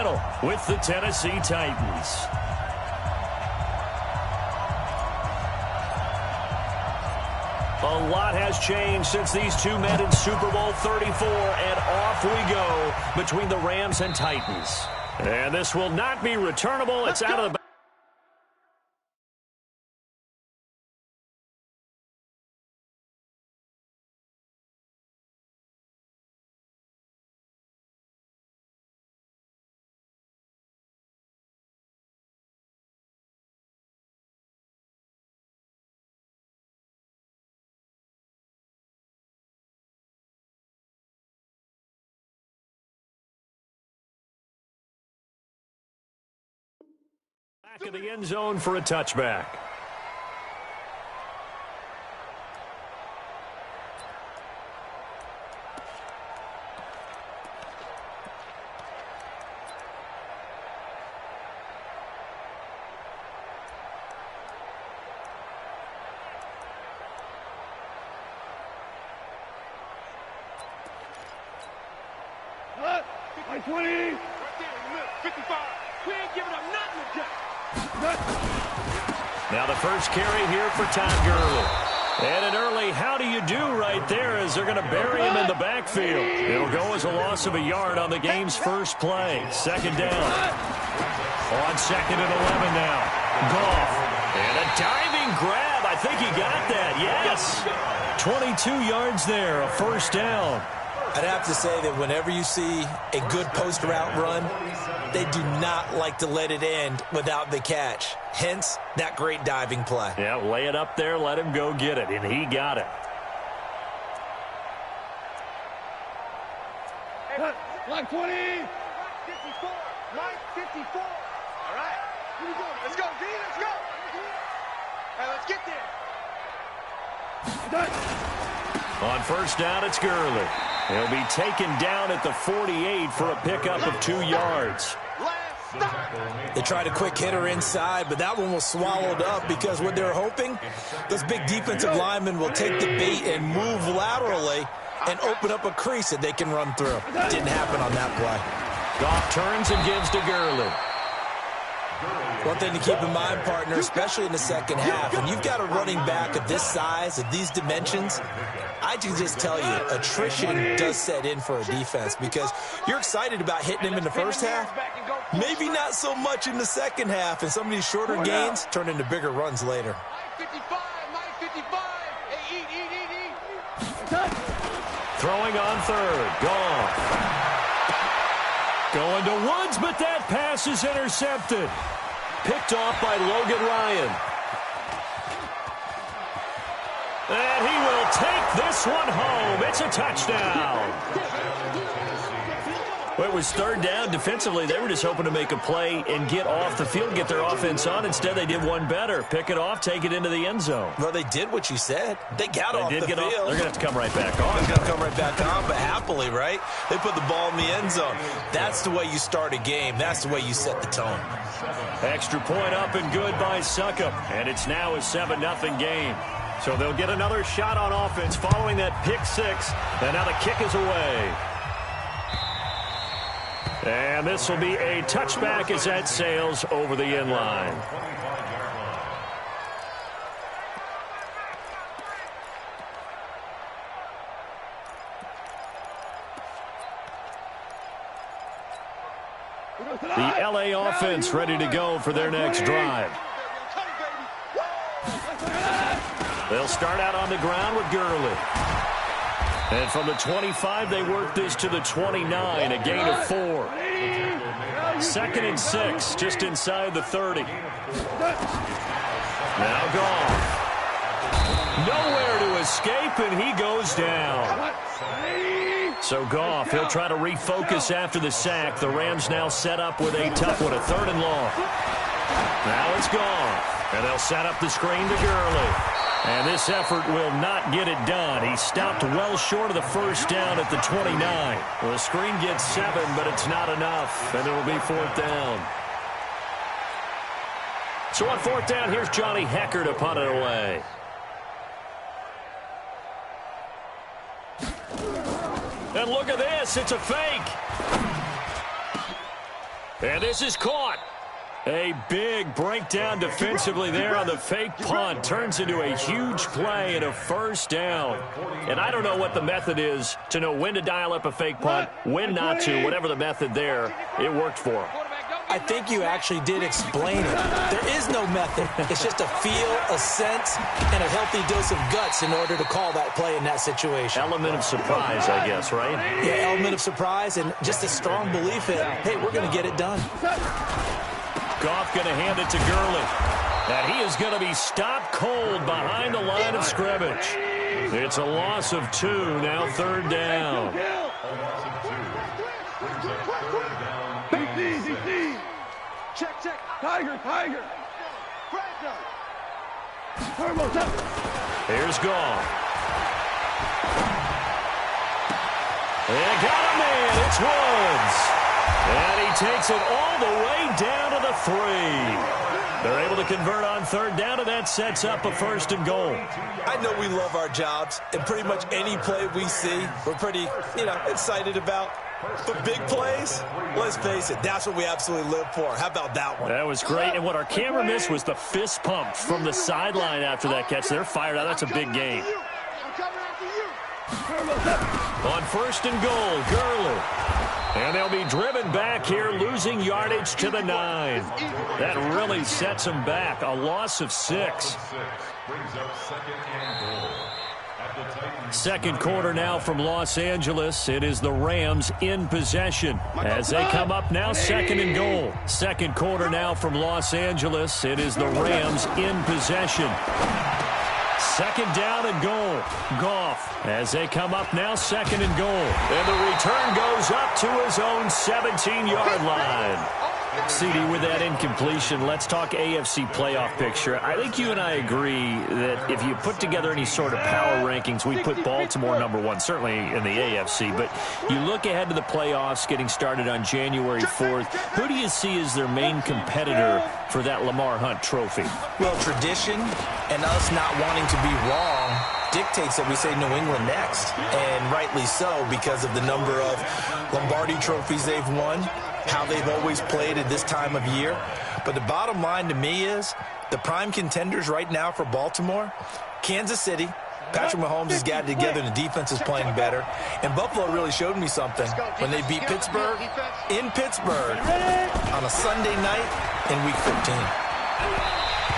battle with the Tennessee Titans. A lot has changed since these two met in Super Bowl 34, and off we go between the Rams and Titans. And this will not be returnable. It's out of the back of the end zone for a touchback. Like 20. Right there in the middle. 55. We ain't giving up nothing today. Now the first carry here for Todd Gurley. And an early how do you do right there as they're going to bury him in the backfield. It'll go as a loss of a yard on the game's first play. Second down. On second and 11 now. Goff. And a diving grab. I think he got that. Yes. 22 yards there. A first down. I'd have to say that whenever you see a good post route run, they do not like to let it end without the catch. Hence, that great diving play. Yeah, lay it up there, let him go get it, and he got it. Like 20. 54. Mike 54. All right. Here we go. Let's go, D. Let's go. Hey, let's get there. On first down, it's Gurley. He'll be taken down at the 48 for a pickup of 2 yards. They tried a quick hitter inside, but that one was swallowed up because what they're hoping, those big defensive linemen will take the bait and move laterally and open up a crease that they can run through. Didn't happen on that play. Goff turns and gives to Gurley. One thing to keep in mind, partner, especially in the second half, when you've got a running back of this size, of these dimensions, I can just tell you, attrition does set in for a defense because you're excited about hitting him in the first half, maybe not so much in the second half, and some of these shorter gains turn into bigger runs later. Mike 55. Mike 55. Hey, eat. Throwing on third. Goff. Going to Woods, but that pass is intercepted. Picked off by Logan Ryan. And he will take this one home. It's a touchdown. Well, it was third down. Defensively, they were just hoping to make a play and get off the field, get their offense on. Instead, they did one better. Pick it off, take it into the end zone. Well, they did what you said. They got off the field. They're going to have to come right back on. They're going to come right back on, but happily, right? They put the ball in the end zone. That's the way you start a game. That's the way you set the tone. Extra point up and good by Succop. And it's now a 7-0 game. So they'll get another shot on offense following that pick six. And now the kick is away. And this will be a touchback as that sails over the end line. The LA offense ready to go for their next drive. They'll start out on the ground with Gurley. And from the 25, they work this to the 29, a gain of 4. 2nd and 6, just inside the 30. Now Goff. Nowhere to escape, and he goes down. So Goff, he'll try to refocus after the sack. The Rams now set up with a tough one, a 3rd and long. Now it's Goff, and they'll set up the screen to Gurley. And this effort will not get it done. He stopped well short of the first down at the 29. Well, the screen gets 7, but it's not enough, and it will be 4th down. So on 4th down, here's Johnny Hecker to punt it away. And look at this. It's a fake. And this is caught. A big breakdown defensively there on the fake punt. Turns into a huge play and a first down. And I don't know what the method is to know when to dial up a fake punt, when not to. Whatever the method there, it worked for him. I think you actually did explain it. There is no method. It's just a feel, a sense, and a healthy dose of guts in order to call that play in that situation. Element of surprise, I guess, right? Yeah, element of surprise and just a strong belief in, hey, we're going to get it done. Goff going to hand it to Gurley. And he is going to be stopped cold behind the line of scrimmage. It's a loss of 2, now third down. Check. Tiger. Here's Goff. And got a man. It's Woods. And he takes it all the way down to the 3. They're able to convert on third down, and that sets up a first and goal. I know we love our jobs, and pretty much any play we see, we're pretty, excited about. But big plays, let's face it, that's what we absolutely live for. How about that one? That was great, and what our camera missed was the fist pump from the sideline after that catch. They're fired out. That's a big game. On first and goal, Gurley. And they'll be driven back here, losing yardage to the 9. That really sets them back. A loss of 6. Second quarter now from Los Angeles. It is the Rams in possession as they come up now second and goal. Second quarter now from Los Angeles. It is the Rams in possession. Second down and goal. Goff as they come up now second and goal. And the return goes up to his own 17-yard line. CD, with that incompletion, let's talk AFC playoff picture. I think you and I agree that if you put together any sort of power rankings, we put Baltimore number 1, certainly in the AFC. But you look ahead to the playoffs getting started on January 4th. Who do you see as their main competitor for that Lamar Hunt trophy? Well, tradition and us not wanting to be wrong dictates that we say New England next. And rightly so, because of the number of Lombardi trophies they've won, how they've always played at this time of year. But the bottom line to me is the prime contenders right now for Baltimore, Kansas City. Patrick Mahomes has got it together and the defense is playing better. And Buffalo really showed me something when they beat Pittsburgh in Pittsburgh on a Sunday night in Week 15.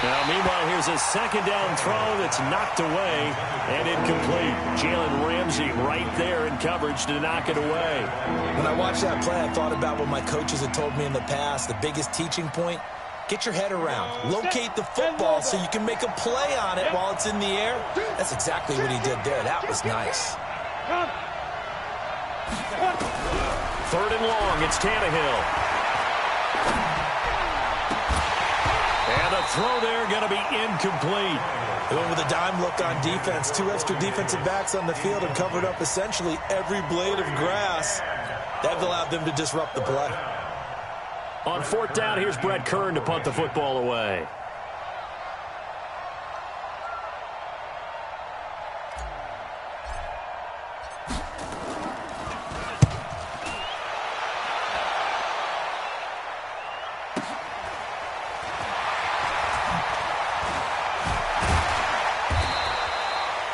Now, meanwhile, here's a second down throw that's knocked away and incomplete. Jalen Ramsey right there in coverage to knock it away. When I watched that play, I thought about what my coaches had told me in the past. The biggest teaching point, get your head around. Locate the football so you can make a play on it while it's in the air. That's exactly what he did there. That was nice. Third and long, it's Tannehill. And a throw there going to be incomplete. They went with a dime look on defense. 2 extra defensive backs on the field and covered up essentially every blade of grass. That allowed them to disrupt the play. On fourth down, here's Brett Kern to punt the football away.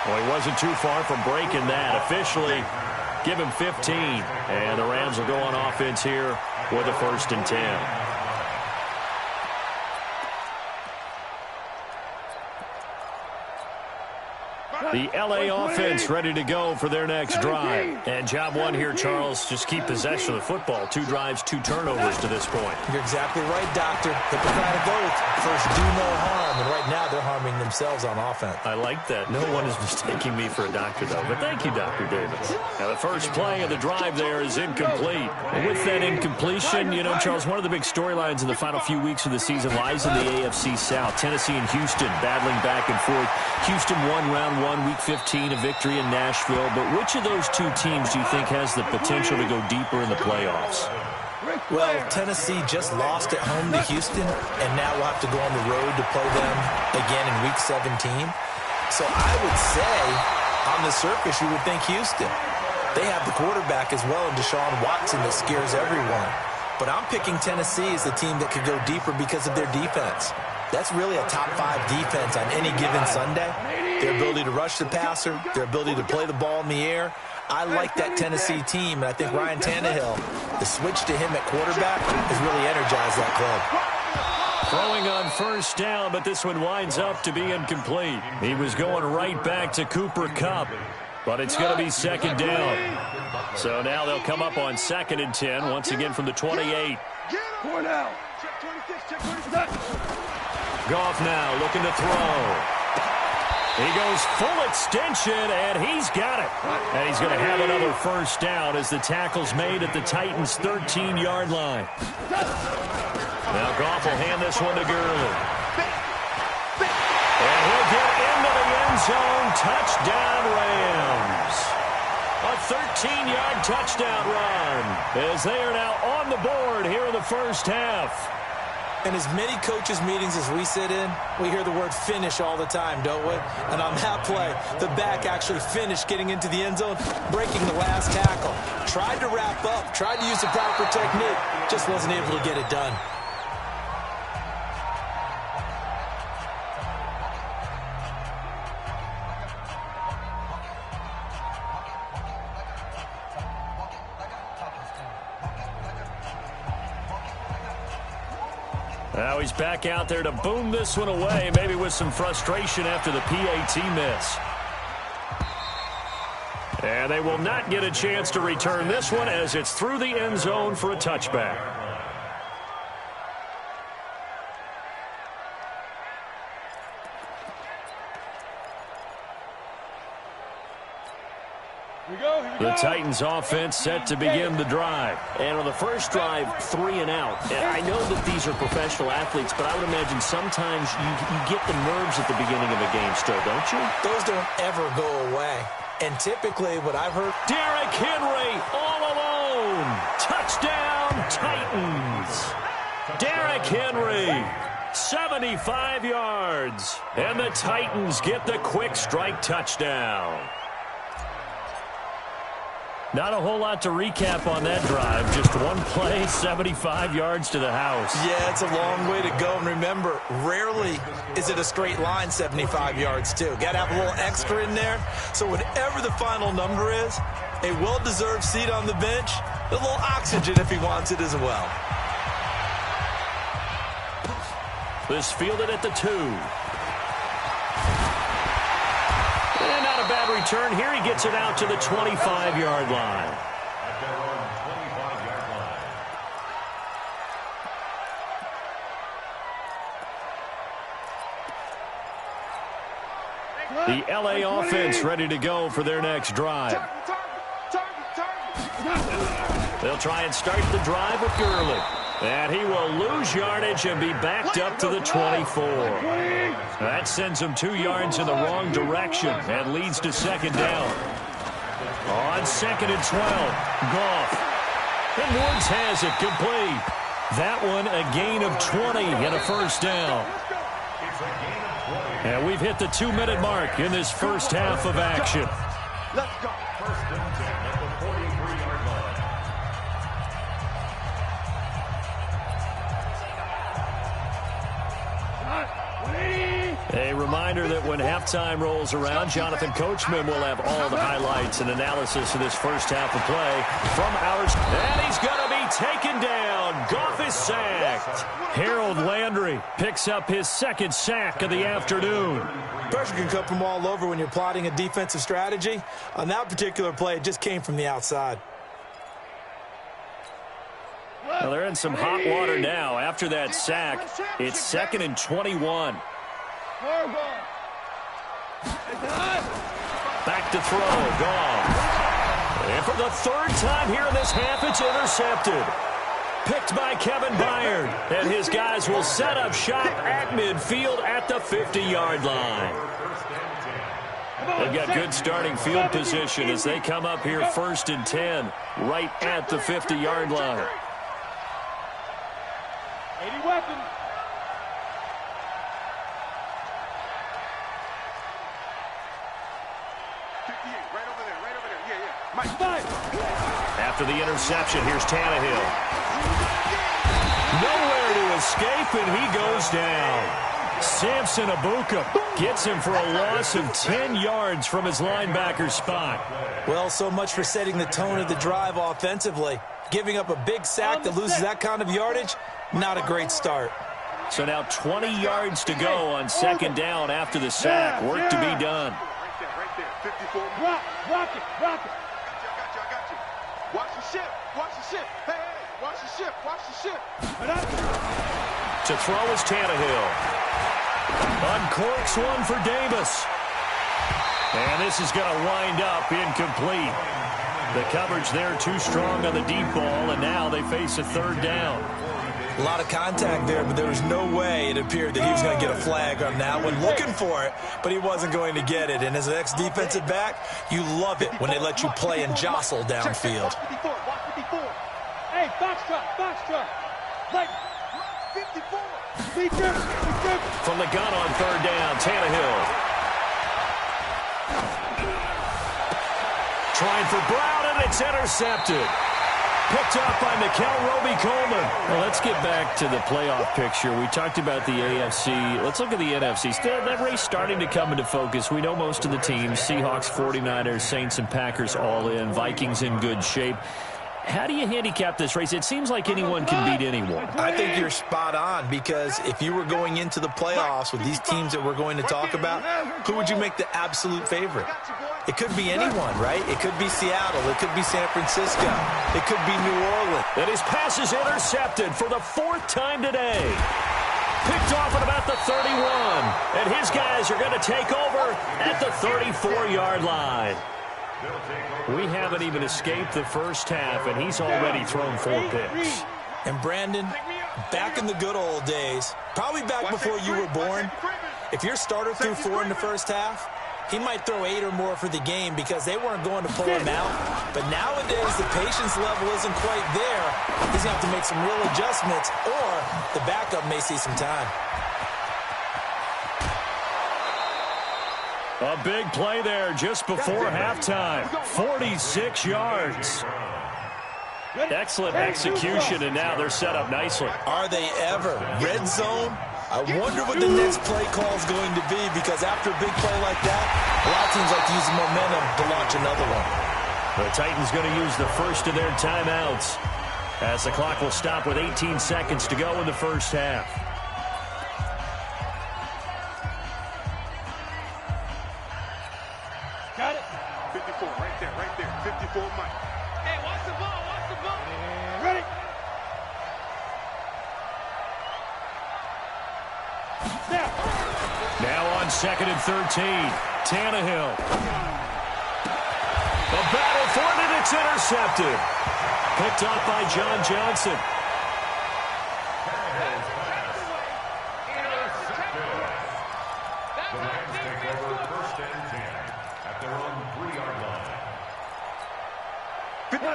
Well, he wasn't too far from breaking that. Officially, give him 15. And the Rams will go on offense here with a 1st and 10. The L.A. offense ready to go for their next drive. And job 1 here, Charles, just keep possession of the football. 2 drives, 2 turnovers to this point. You're exactly right, Doctor. Hippocratic oath. First, do no harm. And right now, they're harming themselves on offense. I like that. No one is mistaking me for a doctor, though. But thank you, Dr. Davis. Now, the first play of the drive there is incomplete. And with that incompletion, you know, Charles, one of the big storylines in the final few weeks of the season lies in the AFC South. Tennessee and Houston battling back and forth. Houston won round 1, Week 15, a victory in Nashville. But which of those 2 teams do you think has the potential to go deeper in the playoffs? Well, Tennessee just lost at home to Houston, and now we'll have to go on the road to play them again in Week 17. So I would say, on the surface, you would think Houston. They have the quarterback as well in Deshaun Watson that scares everyone. but I'm picking Tennessee as the team that could go deeper because of their defense. That's really a top 5 defense on any given Sunday. Their ability to rush the passer, their ability to play the ball in the air. I like that Tennessee team, and I think Ryan Tannehill, the switch to him at quarterback, has really energized that club. Throwing on first down, but this one winds up to be incomplete. He was going right back to Cooper Kupp, but it's going to be second down. So now they'll come up on 2nd and 10, once again from the 28. Goff now looking to throw. He goes full extension, and he's got it. And he's going to have another first down as the tackle's made at the Titans' 13-yard line. Now Goff will hand this one to Gurley. And he'll get into the end zone. Touchdown, Rams. A 13-yard touchdown run as they are now on the board here in the first half. In as many coaches' meetings as we sit in, we hear the word finish all the time, don't we? And on that play, the back actually finished getting into the end zone, breaking the last tackle. Tried to wrap up, tried to use the proper technique, just wasn't able to get it done. Now he's back out there to boom this one away, maybe with some frustration after the PAT miss. And they will not get a chance to return this one as it's through the end zone for a touchback. The Titans offense set to begin the drive. And on the first drive, 3 and out. And I know that these are professional athletes, but I would imagine sometimes you get the nerves at the beginning of a game still, don't you? Those don't ever go away. And typically what I've heard... Derrick Henry all alone. Touchdown, Titans. Derrick Henry, 75 yards. And the Titans get the quick strike touchdown. Not a whole lot to recap on that drive. Just one play, 75 yards to the house. Yeah, it's a long way to go. And remember, rarely is it a straight line 75 yards, too. Got to have a little extra in there. So whatever the final number is, a well-deserved seat on the bench, a little oxygen if he wants it as well. This fielded at the 2. And not a bad return here. He gets it out to the 25-yard line. The LA offense ready to go for their next drive. They'll try and start the drive with Gurley. And he will lose yardage and be backed up to the 24. That sends him 2 yards in the wrong direction and leads to second down. On 2nd and 12, Goff. And Woods has it complete. That one a gain of 20 and a first down. And we've hit the 2-minute mark in this first half of action. Let's go. First and 10 at the 43-yard line. A reminder that when halftime rolls around, Jonathan Coachman will have all the highlights and analysis of this first half of play from ours. And he's going to be taken down. Goff is sacked. Harold Landry picks up his 2nd sack of the afternoon. Pressure can come from all over when you're plotting a defensive strategy. On that particular play, it just came from the outside. Well, they're in some hot water now. After that sack, it's 2nd and 21. Back to throw. Goff. And for the 3rd time here in this half, it's intercepted. Picked by Kevin Byard. And his guys will set up shop at midfield at the 50-yard line. They've got good starting field position as they come up here 1st and 10, right at the 50-yard line. 80 weapons. Right over there, right over there. Yeah, yeah. Mike, five. After the interception, here's Tannehill. Nowhere to escape, and he goes down. Samson Abuka gets him for a loss of 10 yards from his linebacker spot. Well, so much for setting the tone of the drive offensively. Giving up a big sack that loses that kind of yardage, not a great start. So now 20 yards to go on second down after the sack. Work to be done. Right there. 54. Rock it. I got you. Watch the ship. Hey, watch the ship. To throw is Tannehill. Uncorks one for Davis. And this is going to wind up incomplete. The coverage there too strong on the deep ball, and now they face a third down. A lot of contact there, but there was no way it appeared that he was going to get a flag on that one. Looking for it, but he wasn't going to get it. And as an ex-defensive back, you love it when they let you play and jostle downfield. Watch 54. Hey, box truck. Like 54. be careful. From the gun on third down, Tannehill. Trying for Brown, and it's intercepted. Picked up by Roby-Coleman. Well, let's get back to the playoff picture. We talked about the AFC. Let's look at the NFC. Still, that race starting to come into focus. We know most of the teams, Seahawks, 49ers, Saints, and Packers all in. Vikings in good shape. How do you handicap this race? It seems like anyone can beat anyone. I think you're spot on, because if you were going into the playoffs with these teams that we're going to talk about, who would you make the absolute favorite? It could be anyone, right? It could be Seattle. It could be San Francisco. It could be New Orleans. And his pass is intercepted for the fourth time today. Picked off at about the 31. And his guys are going to take over at the 34-yard line. We haven't even escaped the first half, and he's already thrown 4 picks. And Brandon, back in the good old days, probably back before you were born, if your starter threw 4 in the first half, he might throw 8 or more for the game because they weren't going to pull him out. But nowadays, the patience level isn't quite there. He's going to have to make some real adjustments, or the backup may see some time. A big play there just before halftime. 46 yards. Excellent execution, and now they're set up nicely. Are they ever? Red zone? I wonder what the next play call is going to be, because after a big play like that, a lot of teams like to use the momentum to launch another one. The Titans going to use the first of their timeouts as the clock will stop with 18 seconds to go in the first half. Got it. 54, right there. 54, Mike. Hey, watch the ball. Ready. Now on 2nd and 13, Tannehill. A battle for it, and it's intercepted. Picked up by John Johnson.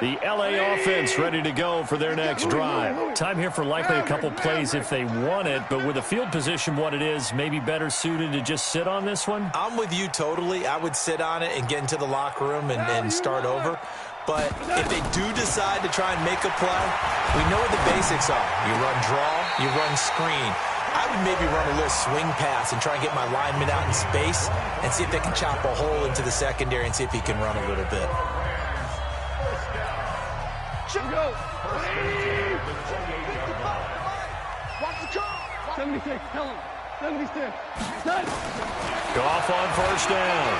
The LA offense ready to go for their next drive. Time here for likely a couple plays if they want it, but with the field position what it is, maybe better suited to just sit on this one? I'm with you totally. I would sit on it and get into the locker room and start over. But if they do decide to try and make a play, we know what the basics are. You run draw, you run screen. I would maybe run a little swing pass and try and get my lineman out in space and see if they can chop a hole into the secondary and see if he can run a little bit. Go. 76. Tell him. 76. Done. Goff on first down.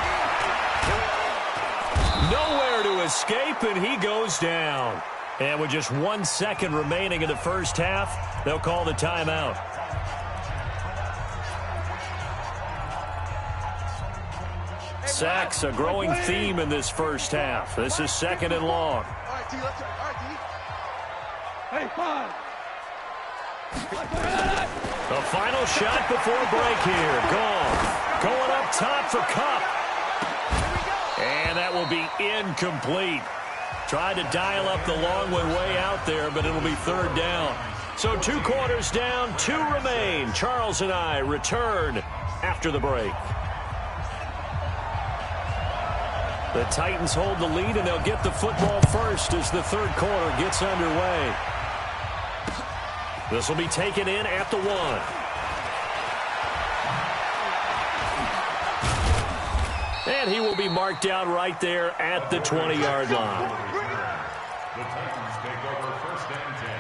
Nowhere to escape, and he goes down. And with just 1 second remaining in the first half, they'll call the timeout. Sacks, a growing theme in this first half. This is 2nd and long. All right, D, let's go. All right, D. Hey, 5. The final shot before break here. Goff going up top for Kupp. And that will be incomplete. Tried to dial up the long way out there, but it'll be 3rd down. So 2 quarters down, 2 remain. Charles and I return after the break. The Titans hold the lead, and they'll get the football first as the third quarter gets underway. This will be taken in at the 1. And he will be marked down right there at the 20-yard line. The Titans take over 1st and 10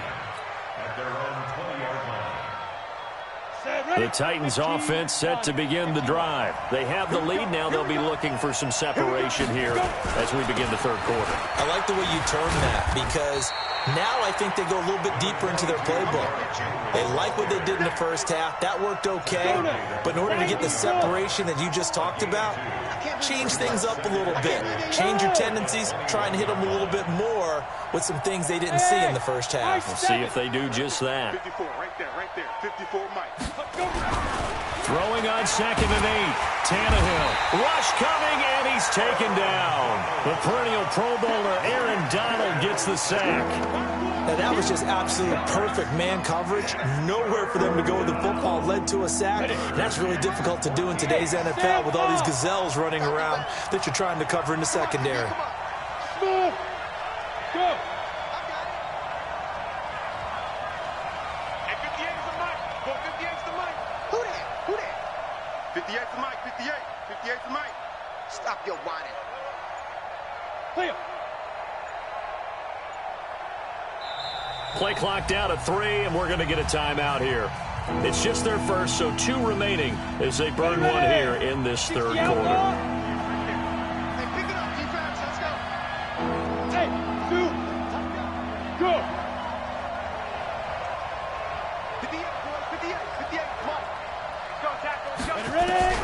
at their own 20-yard line. The Titans offense set to begin the drive. They have the lead now. They'll be looking for some separation here as we begin the third quarter. I like the way you term that, because now I think they go a little bit deeper into their playbook. They like what they did in the first half. That worked okay. But in order to get the separation that you just talked about, change things up a little bit. Change your tendencies. Try and hit them a little bit more with some things they didn't see in the first half. We'll see if they do just that. 54, right there. 54, Mike. Throwing on 2nd and 8. Tannehill. Rush coming, and he's taken down. The perennial Pro Bowler Aaron Donald gets the sack. Now, that was just absolute perfect man coverage. Nowhere for them to go with the football. Led to a sack. That's really difficult to do in today's NFL with all these gazelles running around that you're trying to cover in the secondary. Go. Hey, 58's the Mike. Go, 58's the Mike. Who that? 58's the Mike. 58's the Mike. Stop your whining. Clear. Play clock down at 3, and we're going to get a timeout here. It's just their first, so 2 remaining as they burn one here in this third quarter. Hey, pick it up, defense. Let's go. Hey, 2. Go. 58, boys. 58. Come on. Let's go, tackle. Let's go. Ready?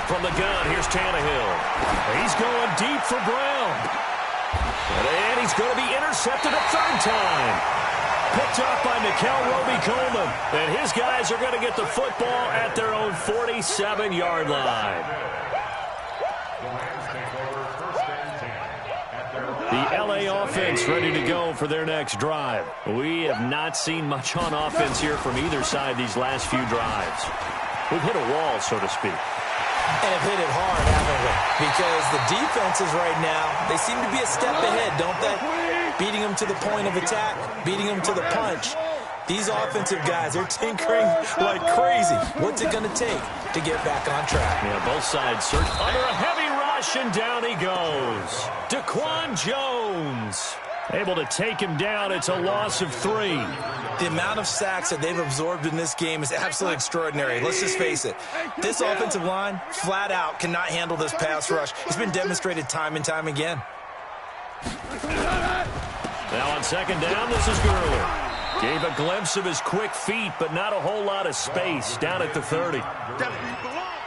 From the gun, here's Tannehill. He's going deep for Brown. And he's going to be intercepted a 3rd time. Picked up by Roby-Coleman. And his guys are going to get the football at their own 47-yard line. The Rams take over 1st and 10 at their own. The LA offense ready to go for their next drive. We have not seen much on offense here from either side these last few drives. We've hit a wall, so to speak. And have hit it hard, haven't we? Because the defenses right now, they seem to be a step ahead, don't they? Beating them to the point of attack, beating them to the punch. These offensive guys, they're tinkering like crazy. What's it going to take to get back on track? Yeah, both sides search under a heavy rush, and down he goes. Daquan Jones able to take him down. It's a loss of 3. The amount of sacks that they've absorbed in this game is absolutely extraordinary. Let's just face it. This offensive line, flat out, cannot handle this pass rush. It's been demonstrated time and time again. Now on 2nd down, this is Gurley. Gave a glimpse of his quick feet, but not a whole lot of space down at the 30.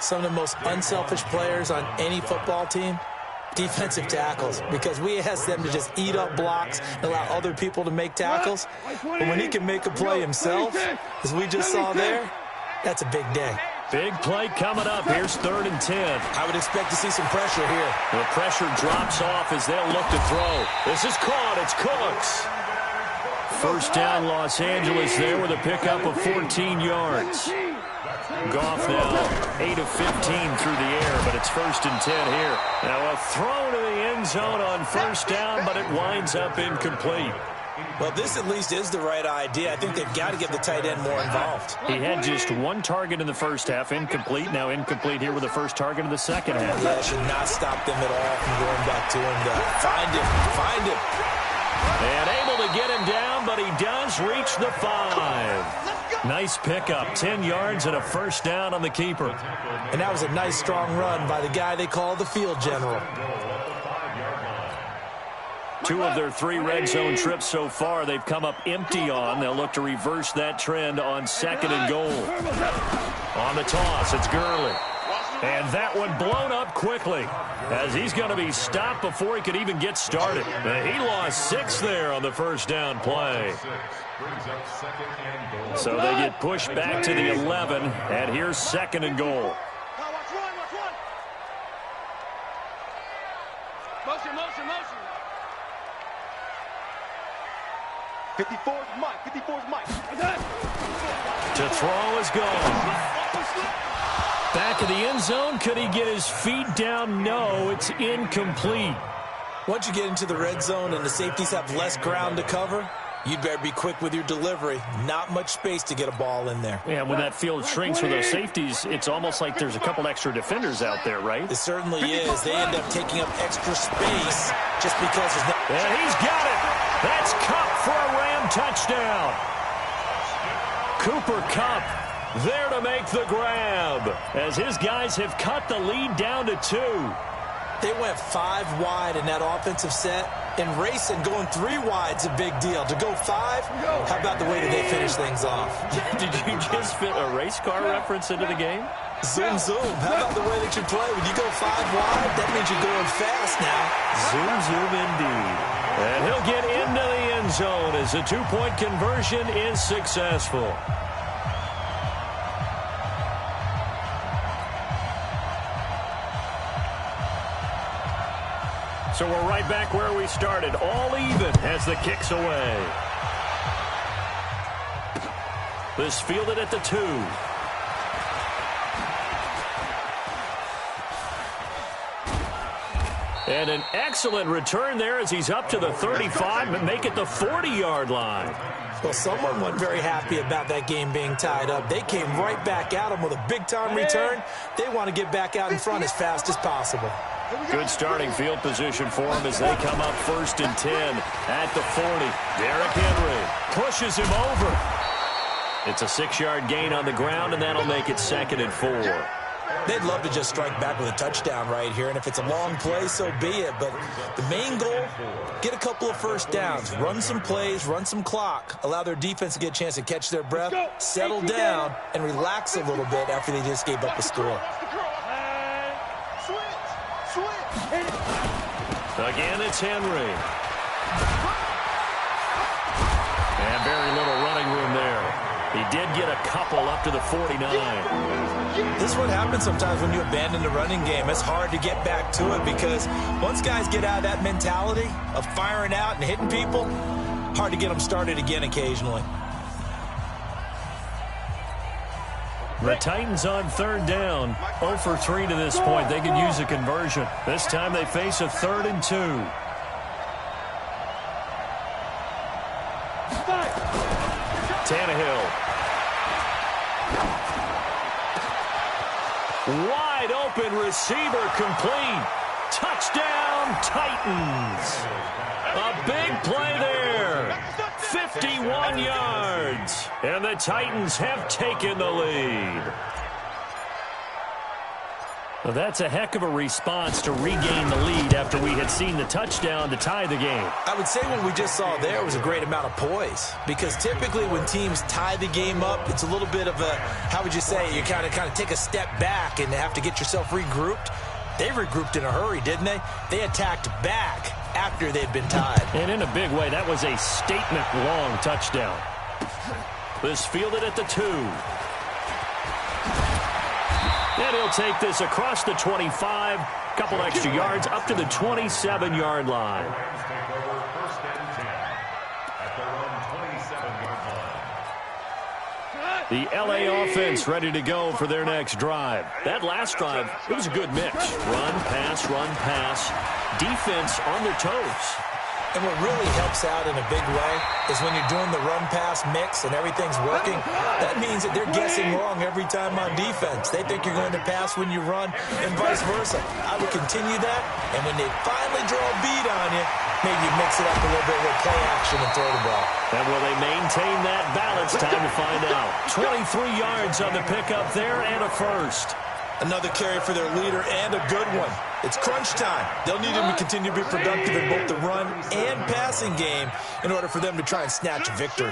Some of the most unselfish players on any football team, defensive tackles, because we ask them to just eat up blocks and allow other people to make tackles. But when he can make a play himself, as we just saw there, that's a big day. Big play coming up. Here's 3rd and 10. I would expect to see some pressure here. The pressure drops off as they'll look to throw. This is caught. It's Cooks. 1st down, Los Angeles there with a pickup of 14 yards. Goff now 8 of 15 through the air, but it's 1st and 10 here. Now a throw to the end zone on 1st down, but it winds up incomplete. Well, this at least is the right idea. I think they've got to get the tight end more involved. He had just 1 target in the first half, incomplete. Now incomplete here with the first target of the second half. Yeah, it should not stop them at all from going back to him. Find him. And able to get him down, but he does reach the 5. Nice pickup, 10 yards and a 1st down on the keeper. And that was a nice, strong run by the guy they call the field general. 2 of their 3 red zone trips so far they've come up empty on. They'll look to reverse that trend on 2nd and goal. On the toss, it's Gurley. And that one blown up quickly as he's going to be stopped before he could even get started. He lost 6 there on the 1st down play. So they get pushed back to the 11, and here's 2nd and goal. Motion. 54's Mike. To throw is gone. Back of the end zone. Could he get his feet down? No, it's incomplete. Once you get into the red zone and the safeties have less ground to cover, you'd better be quick with your delivery. Not much space to get a ball in there. Yeah, when that field shrinks for those safeties, it's almost like there's a couple extra defenders out there, right? It certainly is. They end up taking up extra space just because there's no... And he's got it. That's Kupp for a Ram touchdown. Cooper Kupp there to make the grab as his guys have cut the lead down to 2. They went 5 wide in that offensive set. And racing, going 3 wide's a big deal. To go 5, how about the way that they finish things off? Did you just fit a race car reference into the game? Zoom, zoom. How about the way that you play? When you go 5 wide, that means you're going fast now. Zoom, zoom indeed. And he'll get into the end zone as the 2-point conversion is successful. So we're right back where we started, all even as the kick's away. This fielded at the 2. And an excellent return there as he's up to the 35 and make it the 40-yard line. Well, someone wasn't very happy about that game being tied up. They came right back at him with a big-time return. They want to get back out in front as fast as possible. Good starting field position for him as they come up 1st and 10 at the 40. Derrick Henry pushes him over. It's a 6-yard gain on the ground, and that'll make it 2nd and 4. They'd love to just strike back with a touchdown right here, and if it's a long play, so be it. But the main goal, get a couple of first downs, run some plays, run some clock, allow their defense to get a chance to catch their breath, settle down, and relax a little bit after they just gave up a score. Again, it's Henry. And very little running room there. He did get a couple up to the 49. This is what happens sometimes when you abandon the running game. It's hard to get back to it because once guys get out of that mentality of firing out and hitting people, hard to get them started again occasionally. The Titans on 3rd down. 0 for 3 to this point. They could use a conversion. This time they face a 3rd and 2. Tannehill. Wide open receiver complete. Touchdown Titans. A big play there. 51 yards. And the Titans have taken the lead. Well, that's a heck of a response to regain the lead after we had seen the touchdown to tie the game. I would say what we just saw there was a great amount of poise because typically when teams tie the game up, it's a little bit of a, how would you say, you kind of take a step back and have to get yourself regrouped. They regrouped in a hurry, didn't they? They attacked back after they'd been tied. And in a big way, that was a statement-long touchdown. This fielded at the 2. And he'll take this across the 25, couple extra yards up to the 27-yard line. The LA offense ready to go for their next drive. That last drive, it was a good mix. Run, pass, defense on their toes. And what really helps out in a big way is when you're doing the run-pass mix and everything's working, that means that they're guessing wrong every time on defense. They think you're going to pass when you run and vice versa. I would continue that, and when they finally draw a beat on you, maybe you mix it up a little bit with play action and throw the ball. And will they maintain that balance? Time to find out. 23 yards on the pickup there and a first. Another carry for their leader and a good one. It's crunch time. They'll need him to continue to be productive in both the run and passing game in order for them to try and snatch a victory.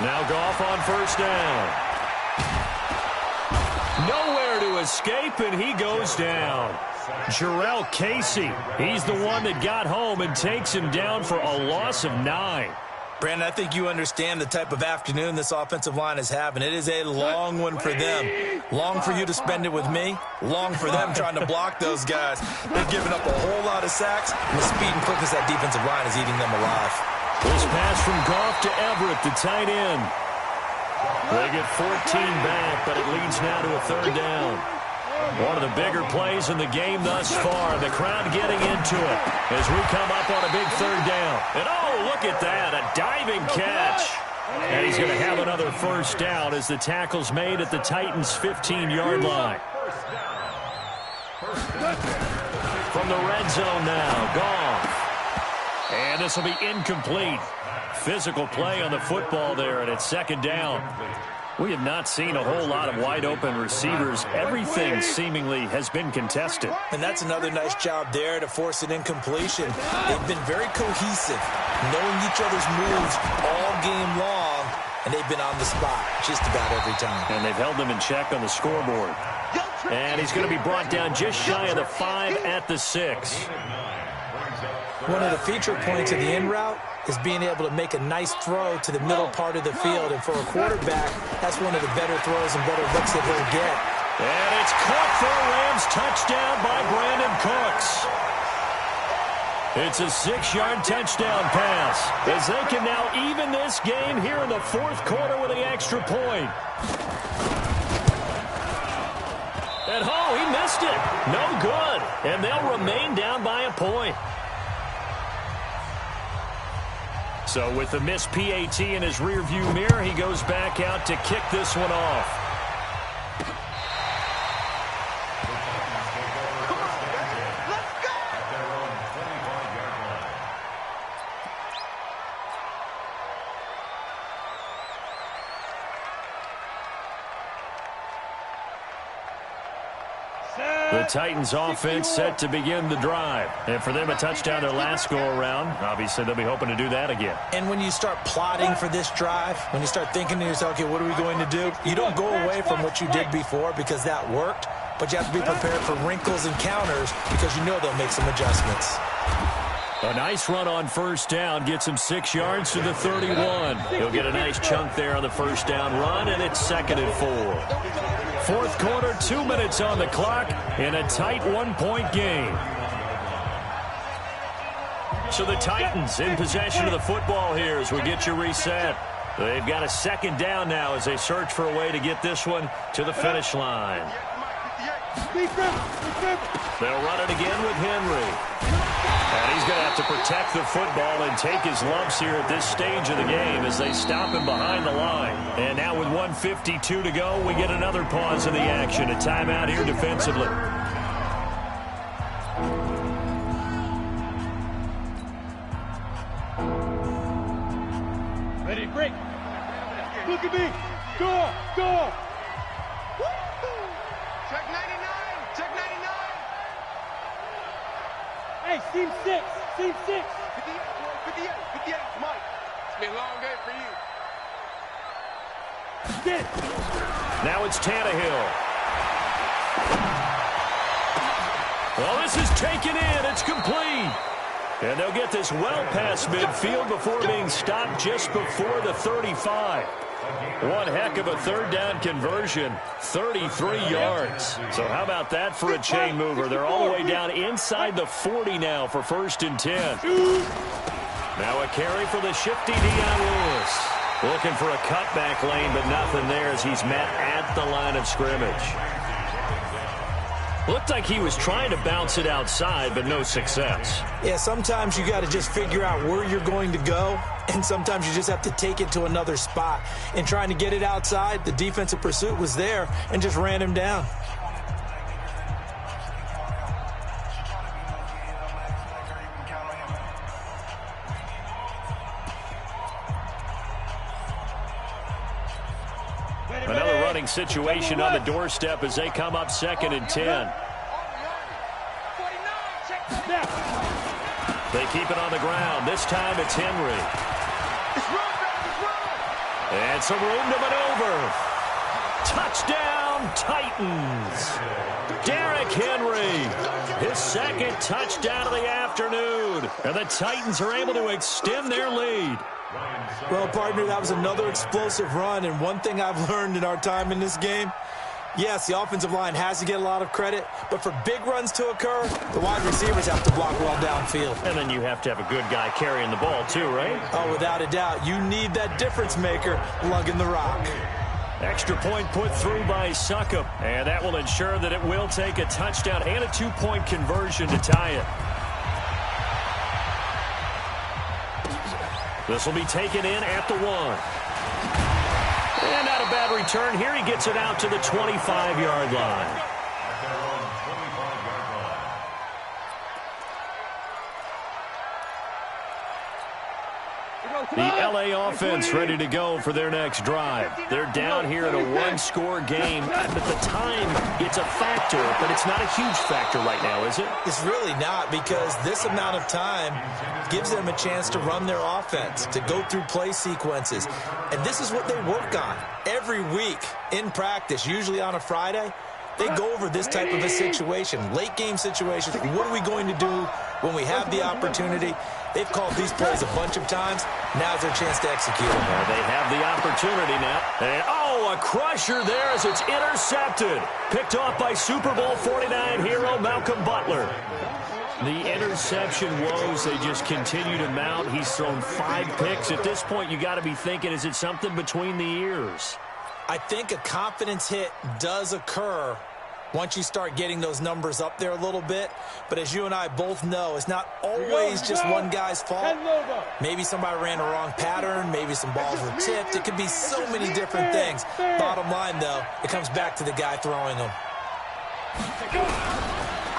Now Goff on first down. Nowhere to escape, and he goes down. Jarrell Casey, he's the one that got home and takes him down for a loss of 9. Brandon, I think you understand the type of afternoon this offensive line is having. It is a long one for them. Long for you to spend it with me. Long for them trying to block those guys. They've given up a whole lot of sacks, and the speed and quickness of that defensive line is eating them alive. This pass from Goff to Everett, the tight end. They get 14 back, but it leads now to a third down. One of the bigger plays in the game thus far. The crowd getting into it as we come up on a big third down. And oh, look at that, a diving catch. And he's going to have another first down as the tackle's made at the Titans' 15-yard line. From the red zone now, Goff. And this will be incomplete. Physical play on the football there, and it's second down. We have not seen a whole lot of wide-open receivers. Everything seemingly has been contested. And that's another nice job there to force an incompletion. They've been very cohesive, knowing each other's moves all game long, and they've been on the spot just about every time. And they've held them in check on the scoreboard. And he's going to be brought down just shy of the 5 at the 6. One of the feature points of the in route is being able to make a nice throw to the middle part of the field. And for a quarterback, that's one of the better throws and better looks that he'll get. And it's caught for a Rams touchdown by Brandon Cooks. It's a 6-yard touchdown pass as they can now even this game here in the fourth quarter with the extra point. And oh, he missed it. No good. And they'll remain down by a point. So with the missed PAT in his rearview mirror, he goes back out to kick this one off. The Titans offense set to begin the drive. And for them, a touchdown their last go-around. Obviously, they'll be hoping to do that again. And when you start plotting for this drive, when you start thinking to yourself, okay, what are we going to do? You don't go away from what you did before because that worked, but you have to be prepared for wrinkles and counters because you know they'll make some adjustments. A nice run on first down gets him 6 yards to the 31. He'll get a nice chunk there on the first down run, and it's 2nd and 4. Fourth quarter, 2 minutes on the clock in a tight one-point game. So the Titans in possession of the football here as we get you reset. They've got a second down now as they search for a way to get this one to the finish line. They'll run it again with Henry. And he's going to have to protect the football and take his lumps here at this stage of the game as they stop him behind the line. And now with 1:52 to go, we get another pause in the action. A timeout here defensively. Ready, break. Look at me. Go, go. Check 99. Check 99. Hey, seam 6. Seam 6. 58, 58, Mike. It's been a long day for you. Get it. Now it's Tannehill. Well, this is taken in. It's complete. And they'll get this well past midfield before being stopped just before the 35. One heck of a third down conversion, 33 yards. So how about that for a chain mover? They're all the way down inside the 40 now for 1st and 10. Now a carry for the shifty Dion Lewis. Looking for a cutback lane, but nothing there as he's met at the line of scrimmage. Looked like he was trying to bounce it outside, but no success. Yeah, sometimes you got to just figure out where you're going to go, and sometimes you just have to take it to another spot. And trying to get it outside, the defensive pursuit was there and just ran him down. Another running situation on the doorstep as they come up 2nd and 10. They keep it on the ground. This time it's Henry. And some room to maneuver. Touchdown, Titans. Derrick Henry, his 2nd touchdown of the afternoon. And the Titans are able to extend their lead. Well, partner, that was another explosive run, and one thing I've learned in our time in this game, yes, the offensive line has to get a lot of credit, but for big runs to occur, the wide receivers have to block well downfield. And then you have to have a good guy carrying the ball too, right? Oh, without a doubt. You need that difference maker lugging the rock. Extra point put through by Succop. And that will ensure that it will take a touchdown and a 2-point conversion to tie it. This will be taken in at the 1. And not a bad return here. He gets it out to the 25-yard line. The L.A. offense ready to go for their next drive. They're down here in a one-score game. At the time, it's a factor, but it's not a huge factor right now, is it? It's really not, because this amount of time gives them a chance to run their offense, to go through play sequences. And this is what they work on every week in practice, usually on a Friday. They go over this type of a situation, late-game situations. What are we going to do when we have the opportunity? They've called these plays a bunch of times. Now's their chance to execute them. They have the opportunity now. And, a crusher there as it's intercepted. Picked off by Super Bowl 49 hero Malcolm Butler. The interception woes, they just continue to mount. He's thrown 5 picks. At this point, you got to be thinking, is it something between the ears? I think a confidence hit does occur once you start getting those numbers up there a little bit. But as you and I both know, it's not always just one guy's fault. Maybe somebody ran a wrong pattern. Maybe some balls were tipped. It could be so many different things. Bottom line, though, it comes back to the guy throwing them.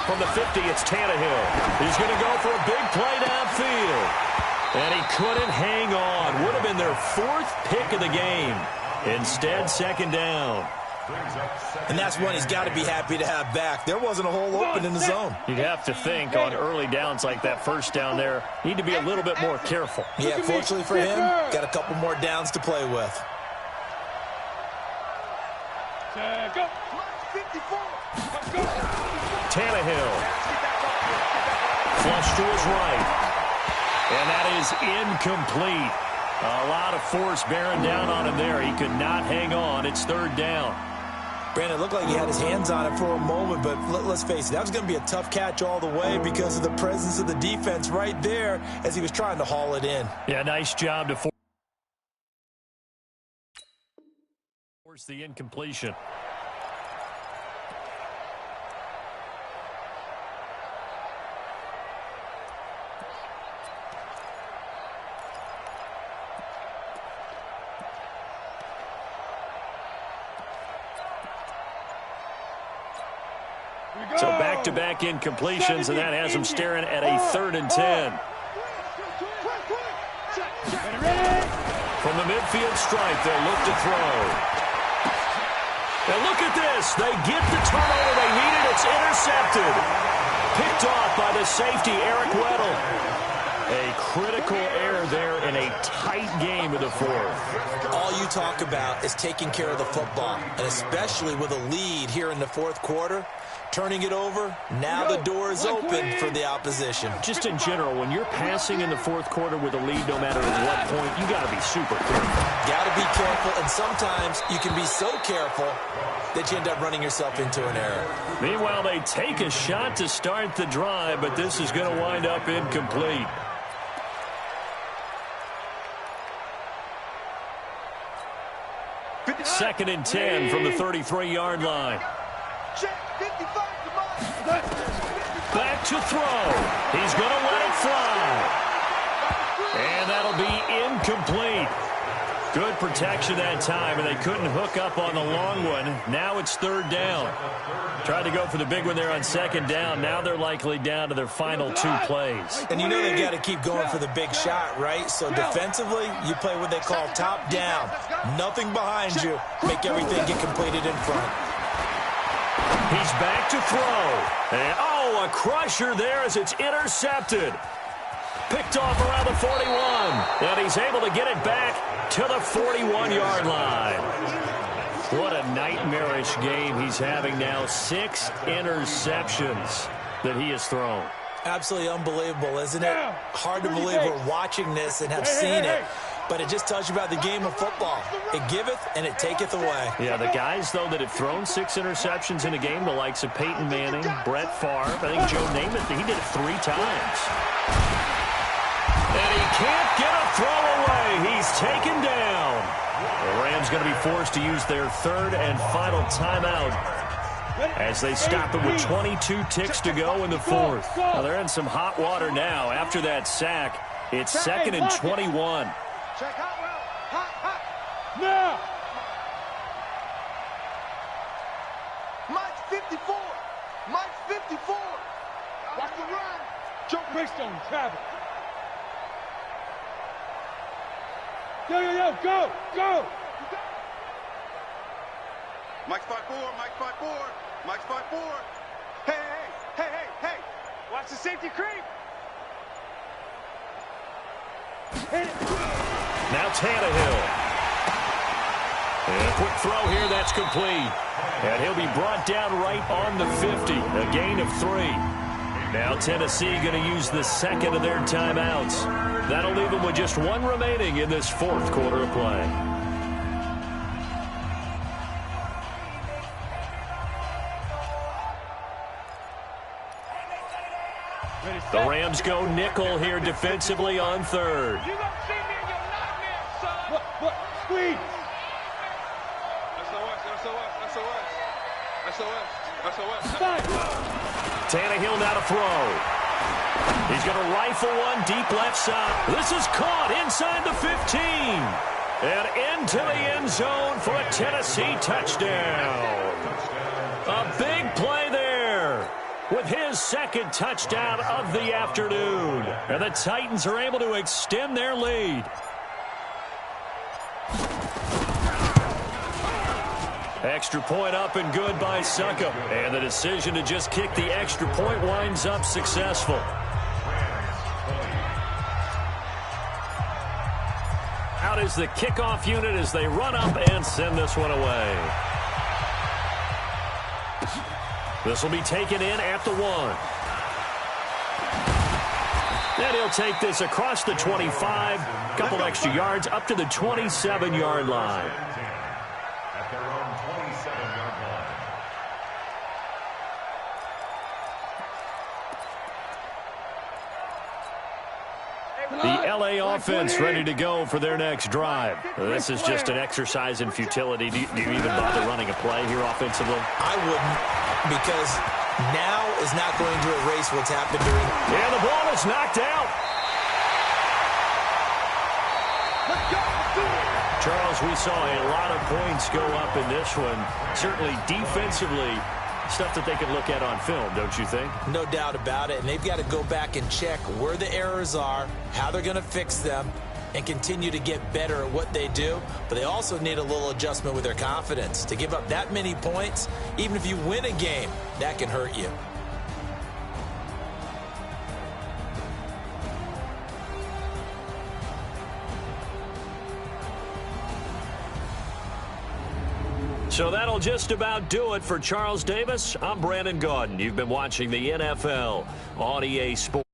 From the 50, it's Tannehill. He's going to go for a big play downfield. And he couldn't hang on. Would have been their 4th pick of the game. Instead, 2nd down. And that's one he's got to be happy to have back. There wasn't a hole open in the zone. You'd have to think on early downs like that first down there, need to be a little bit more careful. Yeah, fortunately for him, got a couple more downs to play with. Tannehill. Flush to his right. And that is incomplete. A lot of force bearing down on him there. He could not hang on. It's 3rd down. Brandon, it looked like he had his hands on it for a moment, but let's face it, that was going to be a tough catch all the way because of the presence of the defense right there as he was trying to haul it in. Yeah, nice job to force the incompletion. So back-to-back incompletions, and that has them staring at a 3rd and 10. From the midfield stripe, they'll look to throw. And look at this. They get the turnover they needed. It's intercepted. Picked off by the safety, Eric Weddle. A critical error there in a tight game of the 4th. All you talk about is taking care of the football, and especially with a lead here in the 4th quarter. Turning it over, now the door is open for the opposition. Just in general, when you're passing in the 4th quarter with a lead, no matter at what point, you got to be super careful. Got to be careful, and sometimes you can be so careful that you end up running yourself into an error. Meanwhile, they take a shot to start the drive, but this is going to wind up incomplete. Second and 10 from the 33-yard line. Back to throw. He's going to let it fly. And that'll be incomplete. Good protection that time, and they couldn't hook up on the long one. Now it's 3rd down. Tried to go for the big one there on 2nd down. Now they're likely down to their final 2 plays. And you know they've got to keep going for the big shot, right? So defensively, you play what they call top down. Nothing behind you. Make everything get completed in front. He's back to throw. And, a crusher there as it's intercepted. Picked off around the 41. And he's able to get it back to the 41-yard line. What a nightmarish game he's having now. 6 interceptions that he has thrown. Absolutely unbelievable, isn't it? Hard to believe we're watching this and have seen it. But it just tells you about the game of football. It giveth and it taketh away. Yeah, the guys, though, that have thrown 6 interceptions in a game, the likes of Peyton Manning, Brett Favre, I think Joe Namath, he did it 3 times. And he can't get a throw away. He's taken down. The Rams going to be forced to use their third and final timeout as they stop it with 22 ticks to go in the fourth. Well, they're in some hot water now. After that sack, it's 2nd and 21. Check hot, well. Hot. Now. Mike's 54. Mike's 54. Watch the run. Joe Greystone, travel. Yo, go. Mike's 5-4. Mike's 5-4. Mike's 5-4. Hey. Watch the safety creep. Now Tannehill. And a quick throw here, that's complete. And he'll be brought down right on the 50. A gain of 3. Now Tennessee going to use the second of their timeouts. That'll leave them with just 1 remaining in this fourth quarter of play. The Rams go nickel here defensively on third. You don't see me in your nightmare, son. What? Squeeze. SOS. Tannehill now to throw. He's going to rifle one deep left side. This is caught inside the 15. And into the end zone for a Tennessee touchdown. A big play there with his second touchdown of the afternoon. And the Titans are able to extend their lead. Extra point up and good by Suckup. And the decision to just kick the extra point winds up successful. Out is the kickoff unit as they run up and send this one away. This will be taken in at the 1. Then he'll take this across the 25. Couple extra yards up to the 27-yard line. At their own 27-yard line. The LA offense ready to go for their next drive. This is just an exercise in futility. Do you even bother running a play here offensively? I wouldn't, because now is not going to erase what's happened during. And the ball is knocked out. Charles, we saw a lot of points go up in this one. Certainly defensively, stuff that they can look at on film, don't you think? No doubt about it. And they've got to go back and check where the errors are, how they're going to fix them, and continue to get better at what they do. But they also need a little adjustment with their confidence. To give up that many points, even if you win a game, that can hurt you. So that'll just about do it for Charles Davis. I'm Brandon Gaudin. You've been watching the NFL on EA Sports.